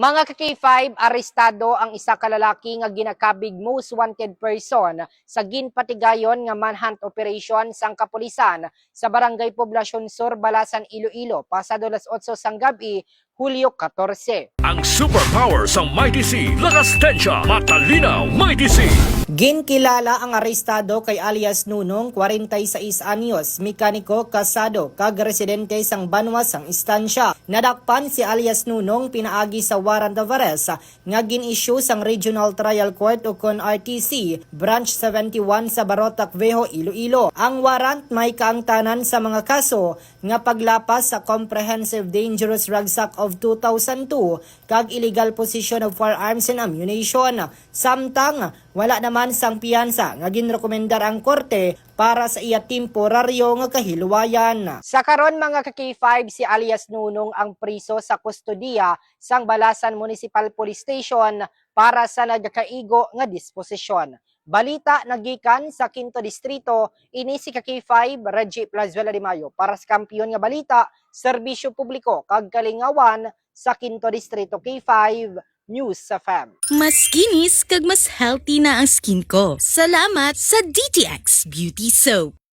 Mga ka-K5, arestado ang isa ka lalaki nga ginakabig most wanted person sa ginpatigayon nga manhunt operation sang kapulisan sa Barangay Poblacion Sur, Balasan, Iloilo, pasado las 8 sang gabi, Hulyo 14. Ang superpower sa Mighty C, lakas tensya, matalinaw, Mighty C. Ginkilala ang arestado kay alias Nunong, 46 anyos, mekaniko, kasado, kag residente sang Banwa sang istansya. Nadakpan si alias Nunong pinaagi sa warrant of arrest nga gin-issue sang Regional Trial Court o kon RTC, Branch 71 sa Barotac Vejo, Iloilo. Ang warrant may kaangtanan sa mga kaso nga paglapas sa Comprehensive Dangerous Rucksack of 2002 kag illegal possession of firearms and ammunition. Samtang wala naman sang piyansa nga ginrekomendar ang korte para sa iya temporaryo nga kahilwayan. Sa karon mga ka-K5, si alias Nunong ang priso sa kustodiya sang Balasan Municipal Police Station para sa nagkaigo nga disposisyon. Balita nagikan sa 5th Distrito, ini si ka-K5 Reggie Plazuela de Mayo para sa Kampiyon nga Balita, Serbisyo Publiko kag Kalingawan sa 5th Distrito K5 News sa FM. Mas kinis kag mas healthy na ang skin ko. Salamat sa DTX Beauty Soap.